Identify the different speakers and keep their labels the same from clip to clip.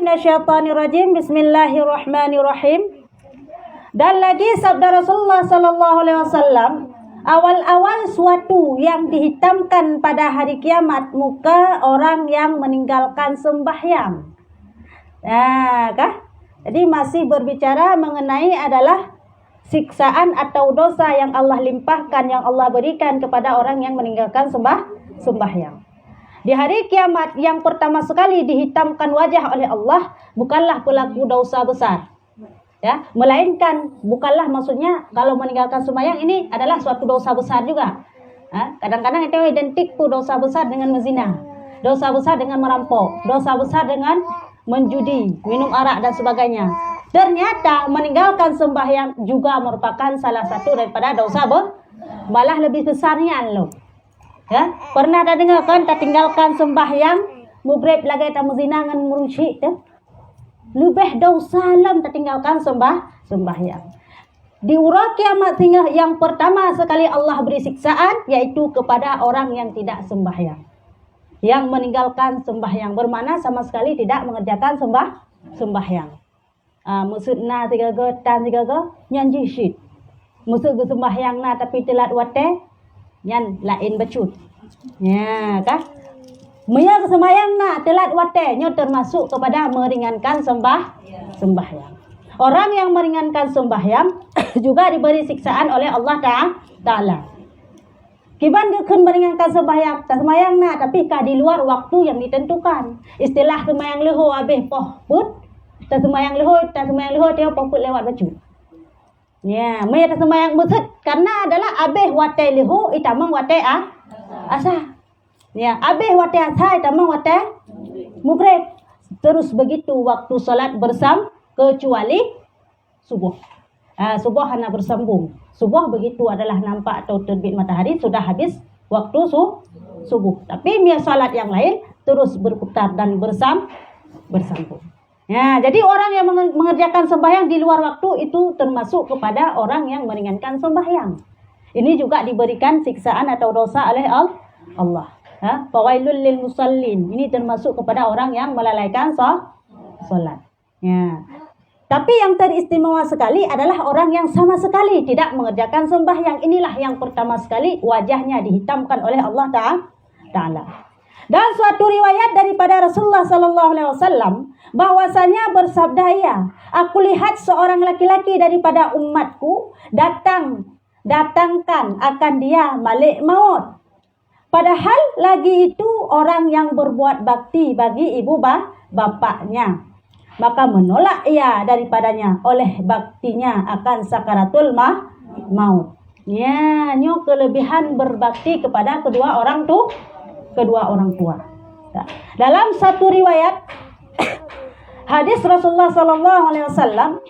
Speaker 1: minasyaitonirrajim. Bismillahirrahmanirrahim. Dan lagi sabda Rasulullah sallallahu alaihi wasallam, awal-awal suatu yang dihitamkan pada hari kiamat muka orang yang meninggalkan sembahyang. Jadi masih berbicara mengenai adalah siksaan atau dosa yang Allah limpahkan, yang Allah berikan kepada orang yang meninggalkan sembahyang. Di hari kiamat yang pertama sekali dihitamkan wajah oleh Allah bukanlah pelaku dosa besar, ya, melainkan bukanlah maksudnya kalau meninggalkan sembahyang ini adalah suatu dosa besar juga. Kadang-kadang itu identik tuh dosa besar dengan menzina, dosa besar dengan merampok, dosa besar dengan menjudi, minum arak dan sebagainya. Ternyata meninggalkan sembahyang juga merupakan salah satu daripada dosa malah lebih besarnya loh. Ya, pernah ada dengar kan tak tinggalkan sembahyang mubrib lagi tak menzina dengan musyrik tu? Lebih dosa lam tak tinggalkan sembahyang. Di urang kiamat sehingga yang pertama sekali Allah beri siksaan yaitu kepada orang yang tidak sembahyang. Yang meninggalkan sembahyang bermakna sama sekali tidak mengerjakan sembahyang. Maksudna tiga tan tiga nyanji syid. Maksud sembahyang na tapi telat wate nyan lain becut. Ya, kah? Maya sembahyang na telat wate nyo termasuk kepada meringankan sembahyang. Orang yang meringankan sembahyang juga diberi siksaan oleh Allah Ta'ala. Kiban dia kun meringankan sembahyang, tak sembahyang na tapi kah di luar waktu yang ditentukan. Istilah sembahyang leho habis poh put, tak sembahyang leho dia poh put lewat becut. Ya, maya tak sembahyang maksud karena adalah abeh wate leho itamang wate asa. Ya, abeh wate asa itamang wate mugrib. Terus begitu waktu salat bersam kecuali subuh. Subuh hanya bersambung. Subuh begitu adalah nampak atau terbit matahari sudah habis waktu subuh. Tapi mia salat yang lain terus berputar dan bersambung. Ya, jadi orang yang mengerjakan sembahyang di luar waktu itu termasuk kepada orang yang meringankan sembahyang. Ini juga diberikan siksaan atau dosa oleh Allah. Fawailul lil musallin. Ini termasuk kepada orang yang melalaikan salat. Ya. Tapi yang teristimewa sekali adalah orang yang sama sekali tidak mengerjakan sembahyang. Inilah yang pertama sekali wajahnya dihitamkan oleh Allah Ta'ala. Dan suatu riwayat daripada Rasulullah sallallahu alaihi wasallam bahwasanya bersabda ia, aku lihat seorang laki-laki daripada umatku datangkan akan dia malik maut. Padahal lagi itu orang yang berbuat bakti bagi ibu bapaknya. Maka menolak ia daripadanya oleh baktinya akan sakaratul maut. Ya, nyo kelebihan berbakti kepada kedua orang tua. Dalam satu riwayat hadis Rasulullah sallallahu alaihi wasallam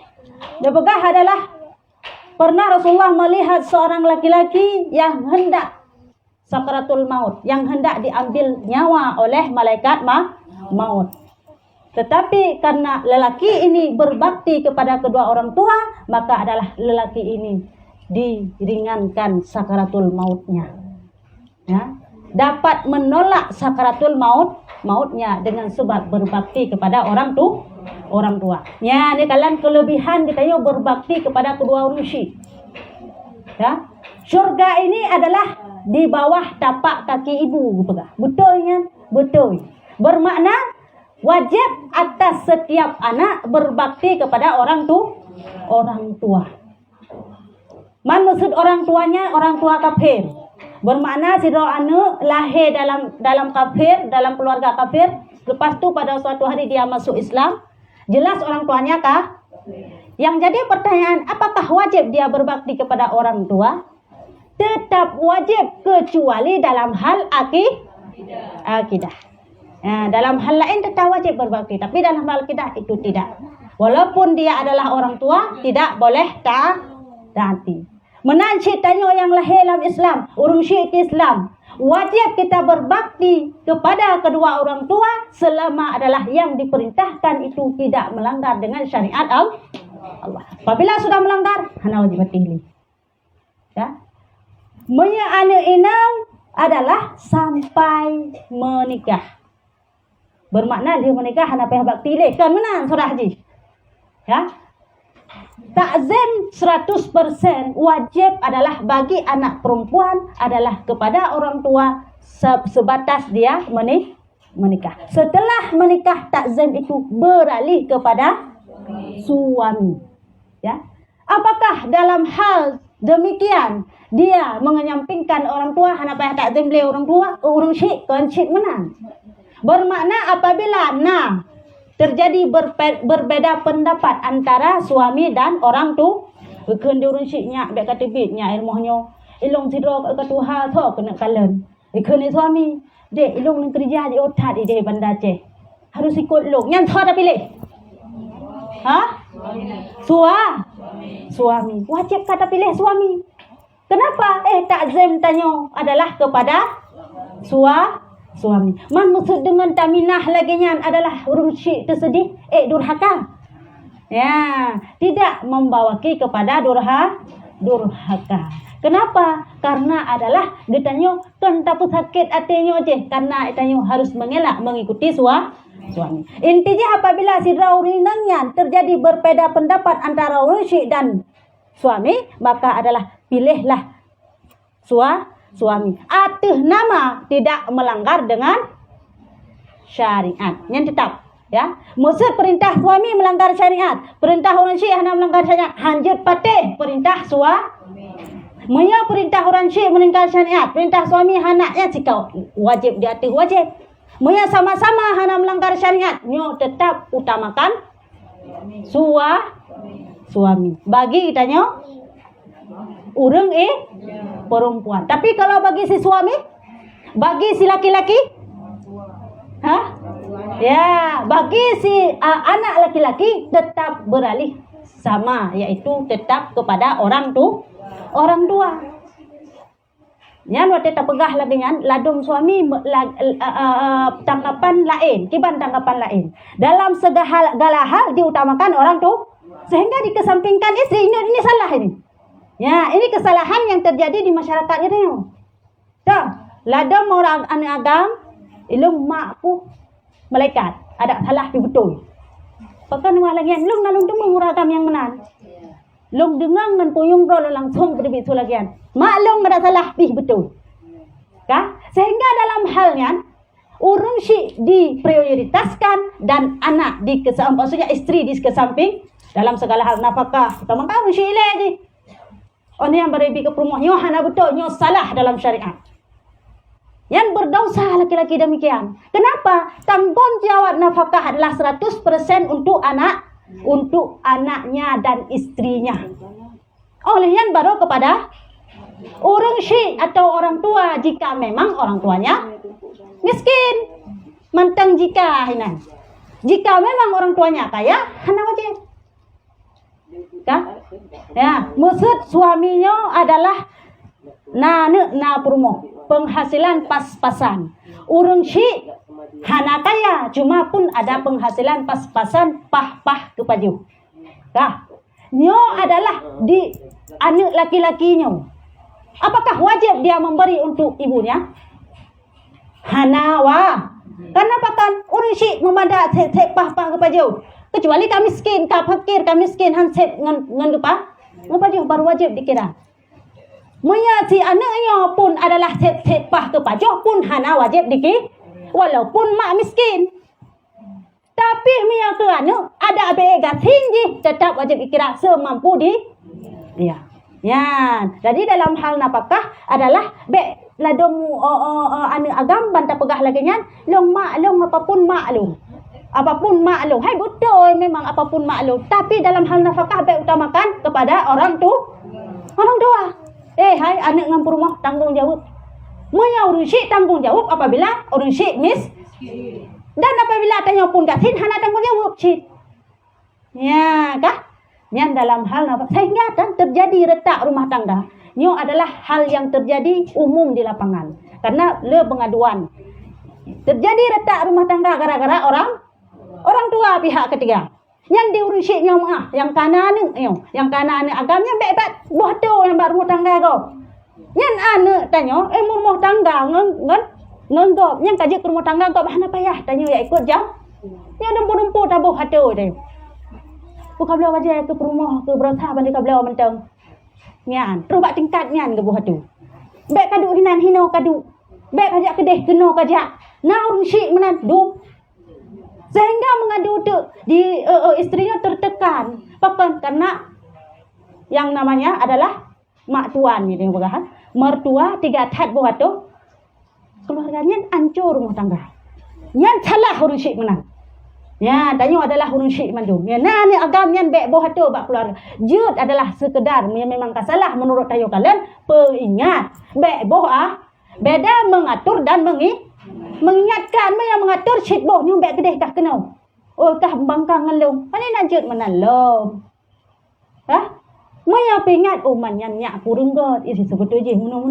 Speaker 1: dibegah adalah pernah Rasulullah melihat seorang laki-laki yang hendak sakaratul maut, yang hendak diambil nyawa oleh malaikat maut. Tetapi karena lelaki ini berbakti kepada kedua orang tua, maka adalah lelaki ini diringankan sakaratul mautnya. Ya, dapat menolak sakaratul mautnya dengan sebab berbakti kepada orang tua. Ya, ini kalian kelebihan kita yo berbakti kepada kedua rusi. Ya, syurga ini adalah di bawah tapak kaki ibu, betulnya, betul. Bermakna wajib atas setiap anak berbakti kepada orang tua. Maksud orang tuanya orang tua kafir. Bermakna si anak lahir dalam kafir, dalam keluarga kafir, lepas tu pada suatu hari dia masuk Islam, jelas orang tuanya kah? Yang jadi pertanyaan, apakah wajib dia berbakti kepada orang tua? Tetap wajib kecuali dalam hal akidah. Dalam hal lain tetap wajib berbakti, tapi dalam hal akidah itu tidak. Walaupun dia adalah orang tua, tidak boleh taati. Menancit tanya yang lahir dalam Islam, urung syirik Islam, wajib kita berbakti kepada kedua orang tua selama adalah yang diperintahkan itu tidak melanggar dengan syariat Allah. Apabila sudah melanggar, hana wajib batili. Ya. Anak inang adalah sampai menikah. Bermakna dia menikah hana pihak bakti leh. Kan menang Saudara Haji. Ya. Takzim 100% wajib adalah bagi anak perempuan adalah kepada orang tua sebatas dia menikah. Setelah menikah, takzim itu beralih kepada suami. Ya. Apakah dalam hal demikian dia mengenyampingkan orang tua hana payah takzim beliau orang tua, orang syik kan syik menang. Bermakna apabila terjadi berbeda pendapat antara suami dan orang tu, keun dia orang syiknya bek kata bitnya ilmuhnya ilong sidro ke tuha tho kena kalen. Keun ni suami, dek ilongនឹងkerja di otat di bandar Aceh. Harus ikut long. Yang tho dah pilih. Ha? Suami. Wajib kata pilih suami. Kenapa? Takzim tanya adalah kepada suami. Man maksud dengan taminah lagi nya adalah urung syik tersedih, durhaka. Ya, tidak membawaki kepada durhaka. Kenapa? Karena adalah dia tanya kan tapi sakit hatinya je karena tanya harus mengelak mengikuti suami. Intinya apabila si raurinangnya terjadi berbeda pendapat antara orang syik dan suami, maka adalah pilihlah suami. Atas nama tidak melanggar dengan syariat. Yang tetap, ya. Maksud perintah suami melanggar syariat, perintah orang syik hanya melanggar syariat. Hanjut patih perintah suami. Maya perintah orang syik melanggar syariat, perintah suami hanaknya sikau wajib di atas wajib. Maya sama-sama hanya melanggar syariat, nyo tetap utamakan suami. Bagi kitanya urang perempuan. Tapi kalau bagi si suami, bagi si laki-laki, ya, bagi si anak laki-laki tetap beralih sama, yaitu tetap kepada orang tua. Yang waktu kita pegah lagi kan, ladung suami tanggapan lain, kiban tanggapan lain. Dalam segala hal diutamakan orang tu, sehingga dikesampingkan istri. Ini salah ini. Ya, ini kesalahan yang terjadi di masyarakat ini. Dah, ladang orang anak agam, ilung makku malaikat. Ada salah di betul. Pakan lagi lung nalung tu menguragam yang menan. Lung dengang dan puyung bro langsung berbit sulagian. Maklum ada salah di betul. Kah? Sehingga dalam halnya urung syik diprioritaskan dan anak di kesamping, maksudnya istri di kesamping dalam segala hal nafkah. Utama kamu syik lagi. Orang yang berebi ke perumah nyo hana betul nyo salah dalam syariat. Yang berdosa laki-laki demikian. Kenapa? Tanggung jawab nafkah adalah 100% untuk anaknya dan istrinya. Oleh yang baru kepada orang syik atau orang tua jika memang orang tuanya miskin. Mantang jika hinan. Jika memang orang tuanya kaya, hana wajib. Ya, maksud suaminya adalah na perumoh, penghasilan pas-pasan. Urang syik hana kaya, cuma pun ada penghasilan pas-pasan pah-pah kepaju. Nyo adalah di anak laki-lakinya. Apakah wajib dia memberi untuk ibunya? Hana Karena pakan urang syik memada sep pah-pah kepaju. Kecuali kami miskin, fakir, kami miskin hansep ngan lupa, ngapa baru wajib dikira. Maya si anaknya pun adalah sep pah kepajo pun hana wajib dikira, walaupun mak miskin. Tapi maya ke anak ada abega tinggi tetap wajib dikira semampu ya. Jadi dalam hal nafkah adalah ladong anak agam bantah pegah lagi nyan, long apapun maklum. Apapun maklum, hai betul memang apapun maklum. Tapi dalam hal nafkah utamakan kepada orang tua. Hai anak ngam rumah tanggung jawab. Maya urang syik tanggung jawab apabila urang syik dan apabila tanya pun gatin hana tanggung jawab syik. Ya, kah? Yang dalam hal nafkah sehingga kan terjadi retak rumah tangga. Nyo adalah hal yang terjadi umum di lapangan. Karena le pengaduan. Terjadi retak rumah tangga gara-gara orang tua pihak ketiga. Yang diurusiknya yang kanan agamnya bebet bodoh yang baru rumah tangga kau. Yang anak tanya, rumah tangga ngan Ngenggop yang kaji ke rumah tangga kau bahana payah tanya ya ikut jam. Ya dempu-dempu tabuh hatu dia. Bukan beliau wajah ke rumah ke berasa balik ke beliau mentang. Nyan, terus bak tingkat nyan ke buah hatu. Bek kaduk hinan hino kaduk. Bek kajak kedeh keno kajak. Naun syik menan dum. Sehingga mengadu tu di istrinya tertekan. Papan karena yang namanya adalah mak tuan gitu bagahan. Mertua 3 tat buah tu. Keluarganya hancur rumah tangga. Yang salah hurun syik menang. Ya, tanya adalah hurun syik mandum. Ya, nah ni agam yang bek buah tu bak keluarga. Jud adalah sekedar yang memang salah menurut tayo kalian. Peringat. Bek buah beda mengatur dan mengingatkan. Yang mengatur syik buah ni bek kedeh kah kenau. Oh kah bangkang ngelung. Mana nak jud menalom. Hah? Maya pengat manyan nyak kurung god isi sebetulnya menung.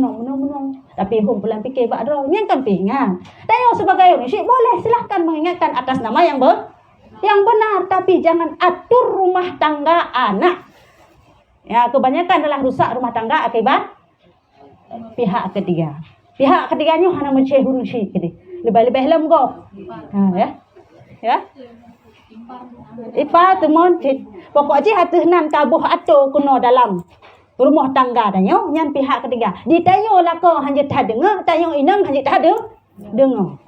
Speaker 1: Tapi hom pulang fikir bak ro yang kan pengat. Tanya sebagai orang syik boleh silahkan mengingatkan atas nama yang benar tapi jangan atur rumah tangga anak. Ya, kebanyakan adalah rusak rumah tangga akibat pihak ketiga. Pihak ketiganya hanya menceh hurun syik gede. Lebih-lebih lem go. Ha ya. Ipa temon pokoknya hati nan kabuh ato kuno dalam rumah tangga danyo nyan pihak ketiga. Ditayo lah ko hanya tak dengar, tayo inang hanya tak dengar.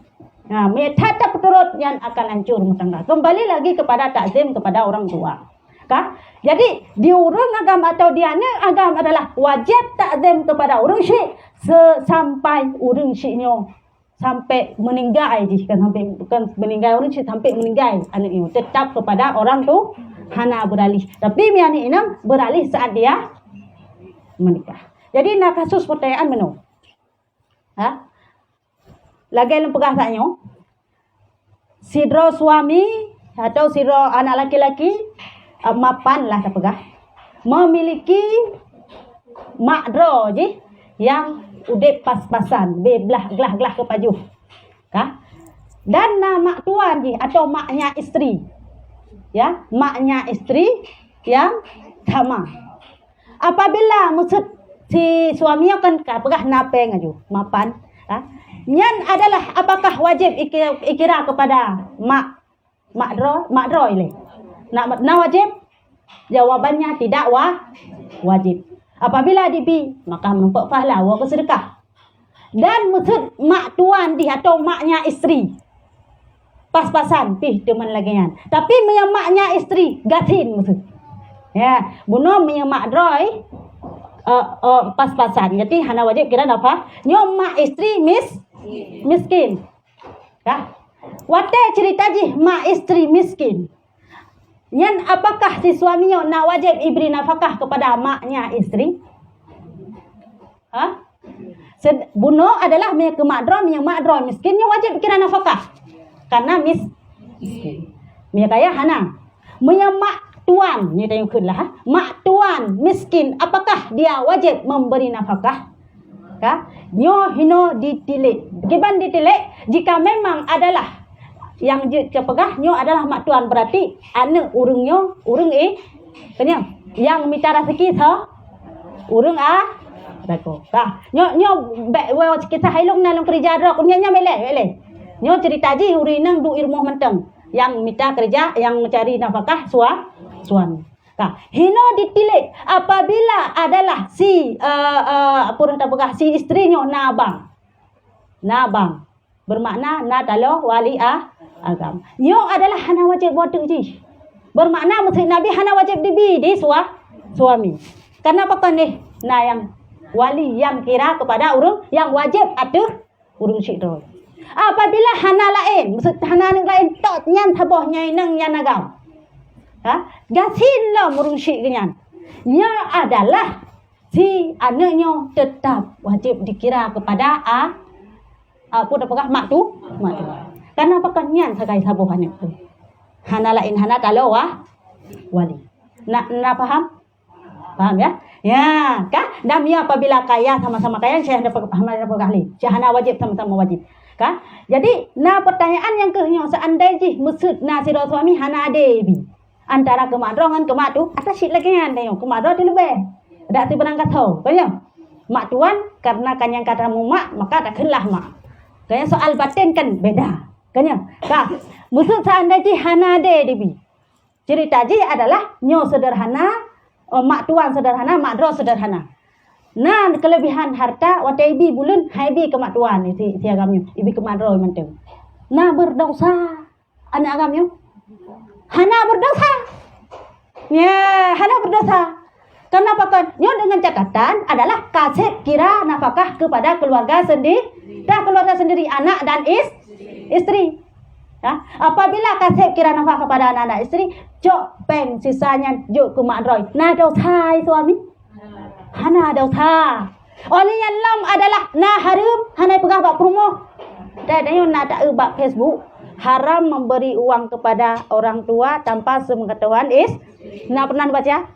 Speaker 1: Nah, meta tak turut yang akan hancur rumah tangga. Kembali lagi kepada takzim kepada orang tua. Kah? Jadi di urang agam atau diane agam adalah wajib takzim kepada orang syik sampai orang syiknya sampai meninggal kan sampai bukan meninggal orang syik sampai meninggal anak itu tetap kepada orang tu hana beralih. Tapi miani inam beralih saat dia menikah. Jadi nak kasus pertanyaan menu. Ha? Lagi yang perkasaannya sidro suami atau sidro anak laki-laki mapan lah tak pegah memiliki makdro je yang udah pas-pasan belah-gelah ke paju kah? Dan mak tuan je atau maknya istri ya, maknya istri yang sama apabila maksud si suaminya kan pegah napeng aju mapan nyan adalah apakah wajib ikira kepada makdro ini nak wajib? Jawabannya tidak wajib. Apabila dibi maka menumpuk pahala wa kesedekah. Dan maksud mak tuan di atau maknya istri pas-pasan pih teman lagi nyan. Tapi yang maknya istri gatin maksud. Ya, bunuh yang mak droi pas-pasan. Jadi hana wajib kira apa? Nyo mak istri miskin. Ya. Wate cerita je mak istri miskin. Yang apakah si suaminya nak wajib ibri nafkah kepada maknya istri? Ha? Bunuh adalah yang makdro miskin yang wajib kira nafkah. Karena miskin. Mia kaya hana. Mia mak tuan ni tayong kunlah. Mak tuan miskin apakah dia wajib memberi nafkah? Ka? Nyo hino ditilik. Giban ditilik jika memang adalah yang kepegahnya adalah mak tuan berarti anak urungnya kenyang yang minta rezeki urung dako nyo bek kita hailong nalong kerja ro kunyanya mele nyo cerita ji urinang du irmoh menteng yang minta kerja yang mencari nafkah suami hino ditilik apabila adalah si purun tabagah si istrinya nabang bermakna na talo wali agam. Yo adalah hana wajib buat ji. Bermakna maksud Nabi hana wajib dibi di suami. Karena apa nih? Nah yang wali yang kira kepada urung yang wajib atur urung syidro. Apabila hana lain, maksud hana lain tok nyan tabohnya inang nyan agam. Ha? Gasin lah urung syid kenyan. Nya adalah si anaknya tetap wajib dikira kepada apa mak tu. Karena apa kanyan sakai sabuhan itu. Hana lain hana talo wali. Nak paham? Paham ya? Ya, kah? Damia apabila kaya sama-sama kaya saya dapat paham ada ahli. Syahana wajib sama-sama wajib. Kah? Jadi, pertanyaan yang kehnya seandainya maksud si suami hana adebi. Antara kemadrongan kemak tu atas syit lagi kan tengok kemadro tu lebih. Ada si benang kata, banyak. Mak tuan karena kan yang kata mak maka tak kenlah mak. Kaya soal batin kan beda. Kanya. Kah, maksud seandainya hana de debi. Cerita ji adalah nyo sederhana, mak tuan sederhana, mak dro sederhana. Nah, kelebihan harta watai ibi bulan haibi ke mak tuan ni si agamnya, ibi ke mak dro mantau. Nah, berdosa anak agamnya. Hana berdosa. Ya, hana berdosa. Kenapa kan? Nyo dengan catatan adalah kasih kira nafkah kepada keluarga sendiri, anak dan istri. Ya, apabila kasih kira nafkah kepada anak-anak istri, jok peng sisanya jok ke mak droi. Nah, dau thai suami. Hana dau tha. Oleh yang lam adalah nah harum hana pegah bak promo. Dan ayo nak tak bak Facebook haram memberi uang kepada orang tua tanpa sepengetahuan Nah, pernah baca?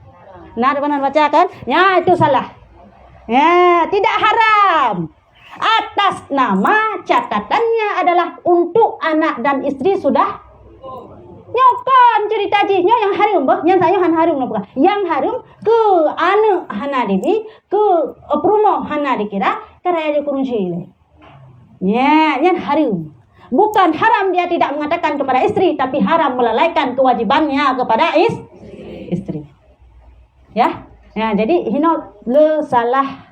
Speaker 1: Nah, pernah baca kan? Ya, itu salah. Ya, tidak haram. Atas nama catatannya adalah untuk anak dan istri sudah nyokan cerita jinyo yang harum bah, yang saya harum apa? Yang harum ke anak hana debi ke promo hana dikira karena dia kurung cile. Ya, yang harum. Bukan haram dia tidak mengatakan kepada istri, tapi haram melalaikan kewajibannya kepada istri. Ya, jadi hino le salah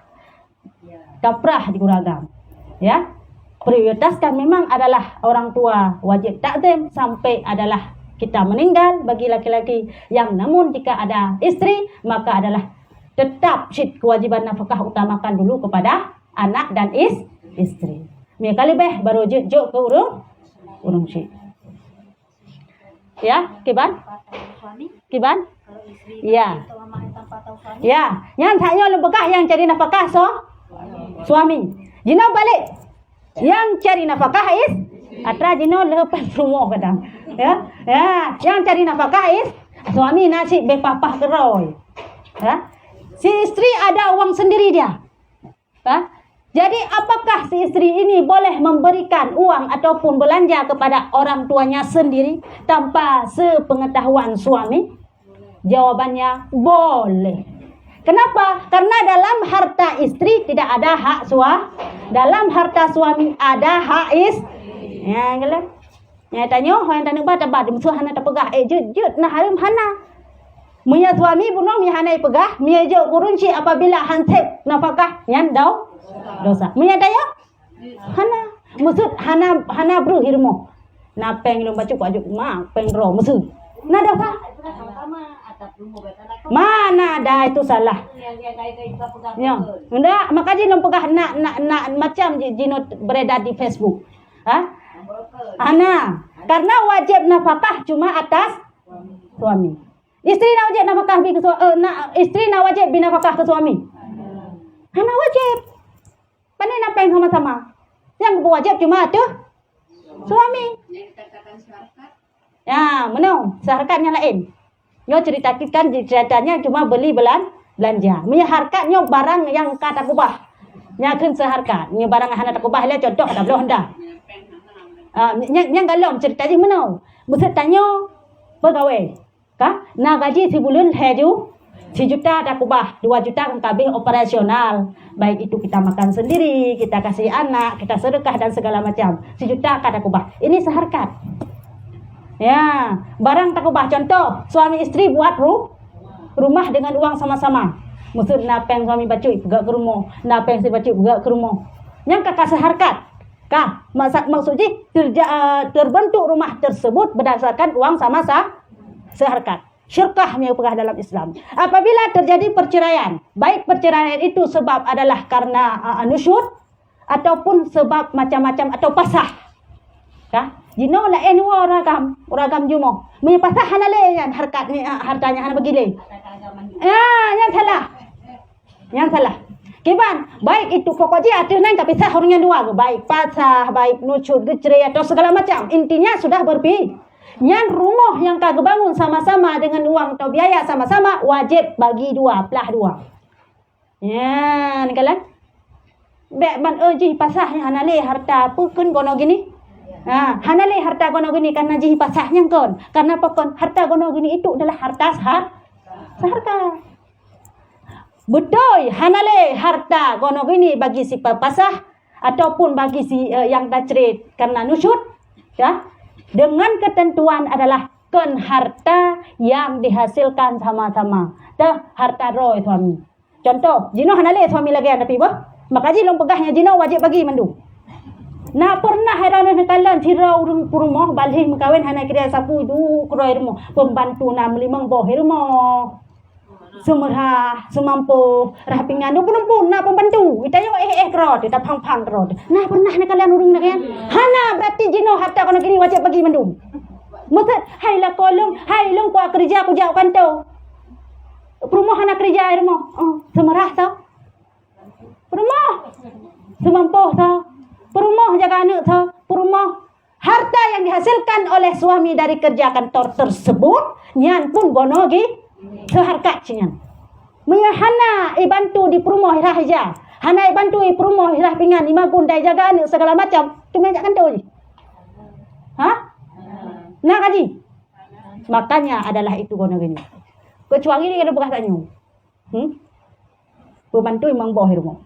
Speaker 1: kaprah di kuragam. Ya, prioritaskan memang adalah orang tua wajib takdim sampai adalah kita meninggal bagi laki-laki yang namun jika ada istri maka adalah tetap kewajiban nafkah utamakan dulu kepada anak dan istri. Mia kali beh baru juk ke urung syik. Ya, kiban? Ya. Ya, yang tanya lebekah yang cari nafkah suami. Jino balik. Yang cari nafkah atra jino lepas rumah kadang. Ya. Yang cari nafkah suami nasi bepapah keroy. Ya. Si istri ada uang sendiri dia. Ya. Jadi apakah si istri ini boleh memberikan uang ataupun belanja kepada orang tuanya sendiri tanpa sepengetahuan suami? Jawabannya boleh. Kenapa? Karena dalam harta istri tidak ada hak suami. Dalam harta suami ada hak Ya, gelap. Ya tanya, yang tanya ba musuh hana terpegah. Jut nah harum hana. Mia suami bunuh mia hana pegah, mia je kurunci apabila hansep nafkah nyan dosa. Mia daya? Hana. Maksud hana bro hirmo. Na peng lo baca ajuk mak peng ro musuh. Nah dosa. Mana ada itu salah. Ya, enggak, makanya jino pegah nak macam jino beredar di Facebook. Ana, karena wajib nafkah cuma atas suami. Istri nak wajib nafkah ke istri nak wajib binafkah ke suami. Ana wajib. Pandai nak peng sama-sama. Yang berwajib cuma tu suami. Ya, mana? Syaratnya lain. Nyo ceritanya cuma beli belanja. Punya harkatnya barang yang kata kubah. Nyakin seharkat. Ni barang hana tak kubah le contoh dah belum dah. Yang galom ceritanya mana? Mesti tanya pegawai. Kah? Na gaji si bulan heju 1 juta tak kubah, 2 juta kabeh operasional. Baik itu kita makan sendiri, kita kasih anak, kita sedekah dan segala macam. 1 juta kata kubah. Ini seharkat. Ya, barang tak ubah contoh suami istri buat rumah dengan uang sama-sama. Maksud napeng suami bacui pegak ke rumah, napeng si bacui pegak ke rumah. Yang kakak seharkat. Kah, maksudnya terbentuk rumah tersebut berdasarkan uang sama seharkat. Syirkah yang pegah dalam Islam. Apabila terjadi perceraian, baik perceraian itu sebab adalah karena nusyur ataupun sebab macam-macam atau pasah. Kah? Jino la en ragam jumo. Mi pasah hanale yang hartanya hana begile. Yang salah. Kiban, baik itu pokoknya ada nang tapi sah orangnya dua, baik pasah, baik nucur, gecerai atau segala macam. Intinya sudah berpi. Yang rumah yang kagak bangun sama-sama dengan uang atau biaya sama-sama wajib bagi 2, pelah 2. Ya, ni kalan. Bek ban eji pasah hanale harta pukun gono gini. Hanale harta gono gini karena jihi pasahnya kon. Karena pokon harta gono gini itu adalah harta seharga. Betul, hanale harta gono gini bagi si pasah ataupun bagi si yang tajrid karena nusyud, ya, dengan ketentuan adalah kan harta yang dihasilkan sama-sama. Dah harta roh suami. Contoh, jino hanale suami lagi ada piba, maka jino pegahnya jino wajib bagi mandu. Nah pernah heran kalian tirau rumah balih mengkawin hana kira sapu du kroir mo pembantu nam limang bohir mo semerah semampu rapingan du pun na pembantu itayo krod ita pang krod. Nah pernah kalian urung na kalian hana berarti jino harta kono kini wajib bagi mandu. Muthat hai la kolong hai long ko kerja ku jauh kanto. Rumah hana kerja mo semerah tau. Rumah semampu tau. Perumah jaga anak tau, perumah harta yang dihasilkan oleh suami dari kerja kantor tersebut, nyan pun bonogi seharkatnya. Maya hana bantu di perumah hirah aja, hana bantu di perumah hirah pingan, lima gundai jaga anak segala macam, tu meja kantor je. Hah? Nak kaji? Makanya adalah itu gono gini. Kecuali ini ada bekas tanya. Pembantu memang bohir mo.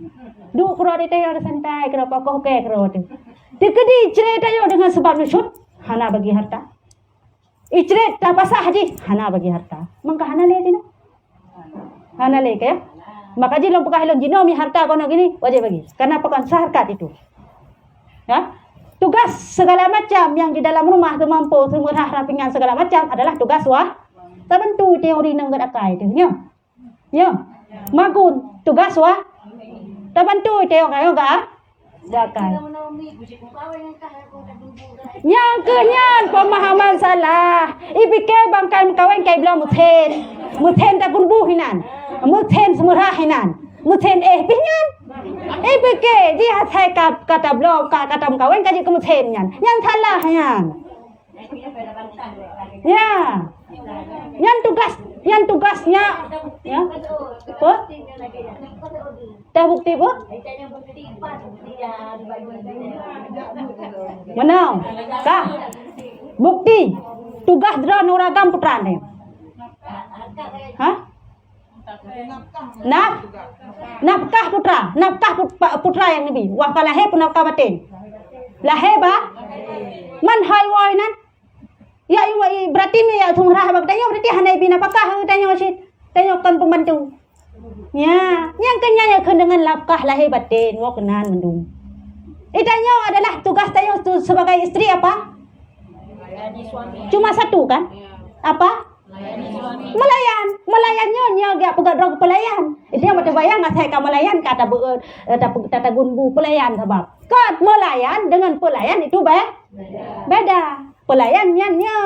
Speaker 1: Duk kero tayo santai kero kokoh ke kero tu. Dikedi cerita yo dengan sebab nusyud hana bagi harta. Icret tak pasah haji hana bagi harta. Mangka hana le jino. Hana le ke. Maka jino pekah hilong jino mi harta kono gini wajib bagi. Karena pekan saharkat itu. Ya. Tugas segala macam yang di dalam rumah tu mampu semurah rapingan segala macam adalah tugas wah. Tabantu teori nang gadakai tu nya. Ya. Magun tugas wah. Tabantu teo kayo ga? Dakai. Yang kenyan pemahaman salah. Ipike bangkai kawan kay bilang muthen. Muthen ta kunbu hinan. Muthen semurah hinan. Muthen pinyan. Ipike dia sai kata blog kata kawan kaji ke muthen yan. Yang salah yan. Ya. Yang tugasnya ya. Apa? Dah bukti apa? Menang. Kah? Bukti. Tugas drone uragam putra ni. Hah? Nafkah putra yang nabi. Wah lahir pun nafkah batin. Lahir ba? Man hai wai nan. Ya berarti mi ya thumrah bag tayo berarti hanai bina pakah tayo sit. Tayo kan pembantu. Ya, yang kenyanya dengan nafkah lahir batin wa kenan mendung. Itanyo adalah tugas tayo sebagai istri apa? Cuma satu kan? Apa? Melayan nyonya gak pegadrog pelayan. Itu yang mata bayang saya ka melayan kata gunbu pelayan sebab. Kad melayan dengan pelayan itu beda. Pelayan nyanyo.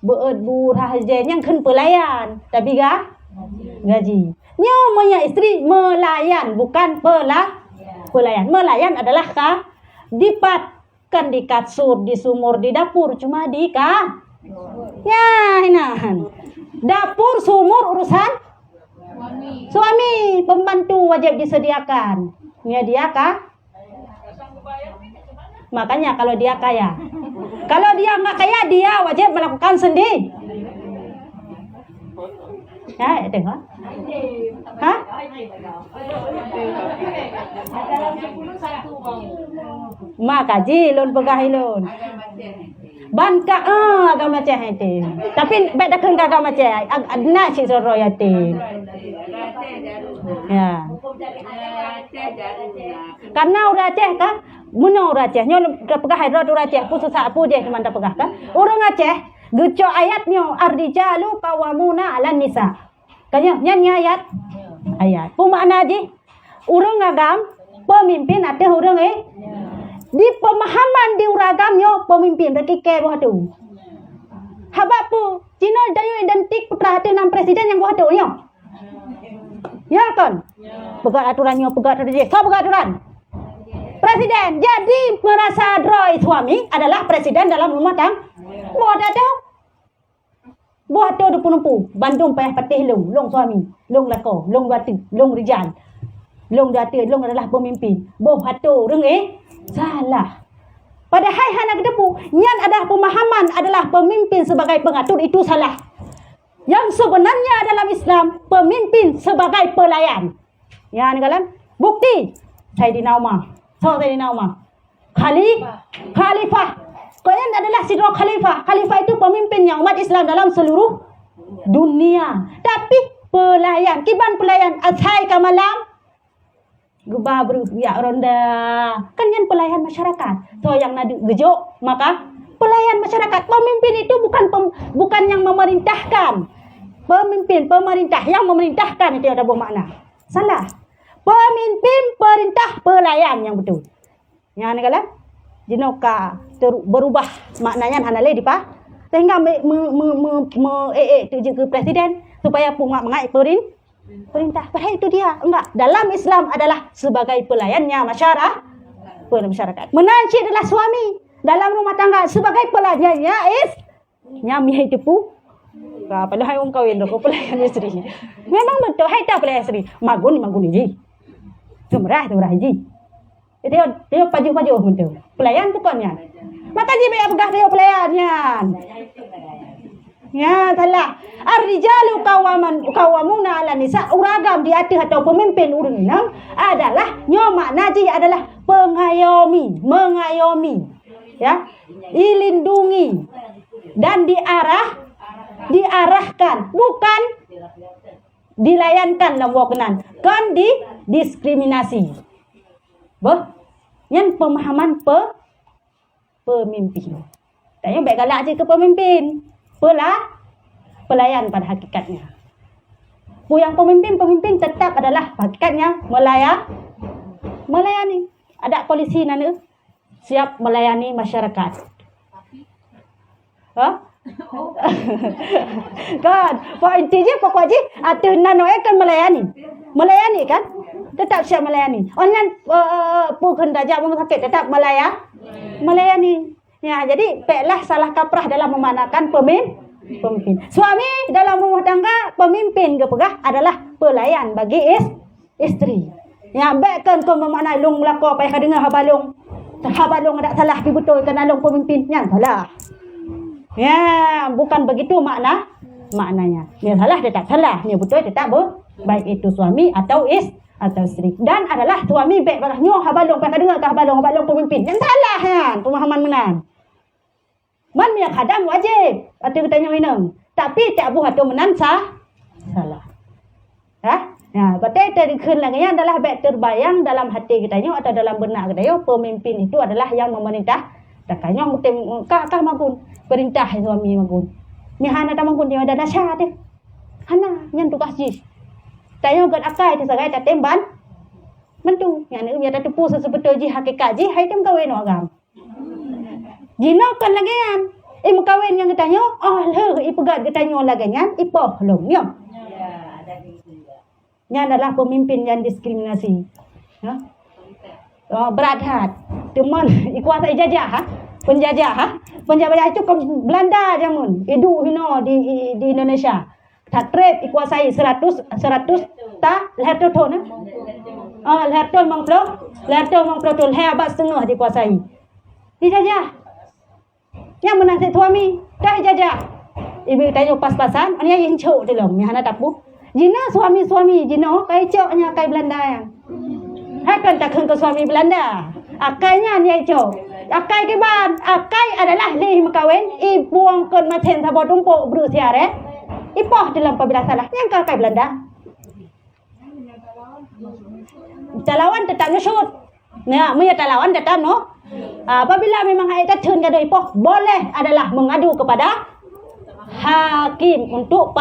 Speaker 1: Beud burah yang kan pelayan, tapi ga gaji. Nyo punya istri melayan bukan pelayan. Melayan adalah dipatkan di kasur, di sumur, di dapur cuma di ya hinan. Dapur sumur urusan suami, pembantu wajib disediakan. Ya dia makanya kalau dia kaya. Kalau dia nggak kaya dia wajib melakukan sendiri. Ya, itu ha? Hah? Maka jilun pegahilun. Banka agama macam itu. Tapi beda kan agama macam adna si royati. Ya. Karena udah ceh kan, muno udah ceh, nyol pegah rod udah ceh, pusu sapu je cuma dah pegah kan. Urang aceh, geco ayatnya ardijalu qawamuna 'alan nisa. Kanya nyanyi ayat. Pumakna aja. Urang agam pemimpin ada urang di pemahaman di uragamnya pemimpin berarti ke buah tu. Habaq pu Cina dayo identik perhatian presiden yang buah tu nya. Ya kan? Pegat aturannya, pegat aturan. Kau pegat aturan. Presiden. Jadi merasa droi suami adalah presiden dalam rumah tangga. Buat ada. Buat tu dumpu. Bandung payah patih long suami, long lako, long wati, long rijal. Long dati, long adalah pemimpin. Buat tu reng salah. Padahal hana kedepu, nyan adalah pemahaman adalah pemimpin sebagai pengatur itu salah. Yang sebenarnya dalam Islam pemimpin sebagai pelayan. Ya ni kalian bukti Sayyidina Umar Sayyidina Umar. Khalifah. Kalian adalah sidra khalifah. Khalifah itu pemimpinnya umat Islam dalam seluruh dunia. Tapi pelayan, kiban pelayan asai ke malam gubah ya ronda. Kan yang pelayan masyarakat. So yang nak gejok maka pelayan masyarakat. Pemimpin itu bukan yang memerintahkan. Pemerintah yang memerintahkan itu ada bermakna. Salah. Pemimpin, perintah, pelayan yang betul. Yang ni kalau jinoka berubah maknanya hanale dipa sehingga itu ke presiden supaya mengai perintah. Padahal itu dia enggak. Dalam Islam adalah sebagai pelayannya masyarakat. Menanci adalah suami dalam rumah tangga sebagai pelayannya nyami hidup. Padahal orang kawin dok pelayan isteri. Memang betul hai tak pelayan isteri. Magun ini. Semrah ji. Dia paju betul. Pelayan tu kan yan. Maka dia bayar pegah dia pelayannya. Ya, salah. Ar-rijalu qawwamuna 'ala nisa. Uragam di atas atau pemimpin urang adalah makna ji adalah mengayomi. Ya. Dilindungi dan diarahkan, bukan dilayankan dalam wakenan. Kan didiskriminasi. Yang pemahaman pemimpin. Tanya baik galak je ke pemimpin. Pelayan pada hakikatnya. Yang pemimpin tetap adalah hakikatnya melayani. Ada polisi nana siap melayani masyarakat. Kan, intinya pokoknya atuh nano kan melayani kan? Tetap siap melayani. Orang bukan raja rumah sakit tetap melayani. Ya, jadi peklah salah kaprah dalam memanakan pemimpin. Suami dalam rumah tangga pemimpin ke pegah adalah pelayan bagi isteri. Ya, bekkan kau memaknai long melako payah dengar habalong. Habalong ada salah pi betul kan along pemimpinnya salah. Ya, bukan begitu maknanya. Dia salah tetap salah, dia betul tetap baik itu suami atau isteri. Dan adalah suami baik bagahnya habalong payah dengar ke habalong pemimpin. Yang salah kan, pemahaman menan. Man yang kadang wajib. Atau katanya minum. Tapi tak buat atau menan salah. Ya, berarti tadi lagi adalah baik terbayang dalam hati kitanya atau dalam benak kita. Pemimpin itu adalah yang memerintah. Takanya mutim kah magun perintah suami magun. Ni hana ta magun dia ada dasar deh. Hana yang tugas ji. Tayo gad akai tu sagai ta temban. Mentu yang ni biar tepu sebetul ji hakikat ji hai tem kawin agam. Jino kan lagi kan. Kawin yang katanya, pegat katanya lagi kan, ipoh longnya. Ini adalah pemimpin yang diskriminasi. Berat hat. Teman, ikuasa ijazah, penjajah, penjajah itu ke Belanda jamun. Idu hino di Indonesia. Takrib ikuasai 100 ta leher ton. Leher ton mangplo ton hebat setengah dikuasai. Dijajah. Yang menasih suami dah ijazah. Ibu tanya pas-pasan, ania yang cok dalam, yang hana tapu. Jina suami jino kai coknya kai Belanda yang. Hakan takkan ke suami Belanda. Akainya ania cok. Akai ke ban, akai adalah leh makawin, ibuang kon maten sabot tumpuk berusia re. Ipoh dalam pabila salah yang kai Belanda. Talawan tetap nyusut. Nah, punya talawan tetap no. Apabila memang ayat turun ke ipoh, boleh adalah mengadu kepada hakim untuk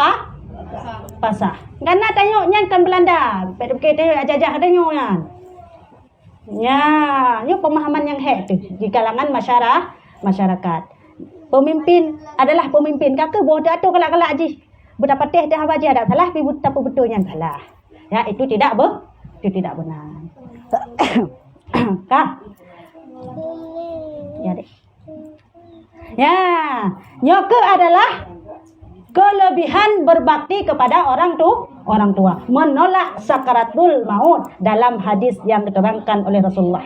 Speaker 1: pasah. Karena tanya kan Belanda, kita jajah tanya ya, ini pemahaman yang hek tu di kalangan masyarakat. Pemimpin adalah pemimpin. Kakak bodoh tu kelak-kelak ji. Berdapat teh dah baca ada salah, tapi betulnya salah. Ya, itu tidak benar. Kak. Ya deh. Ya, nyoke adalah kelebihan berbakti kepada orang tua, menolak sakaratul maut dalam hadis yang diterangkan oleh Rasulullah.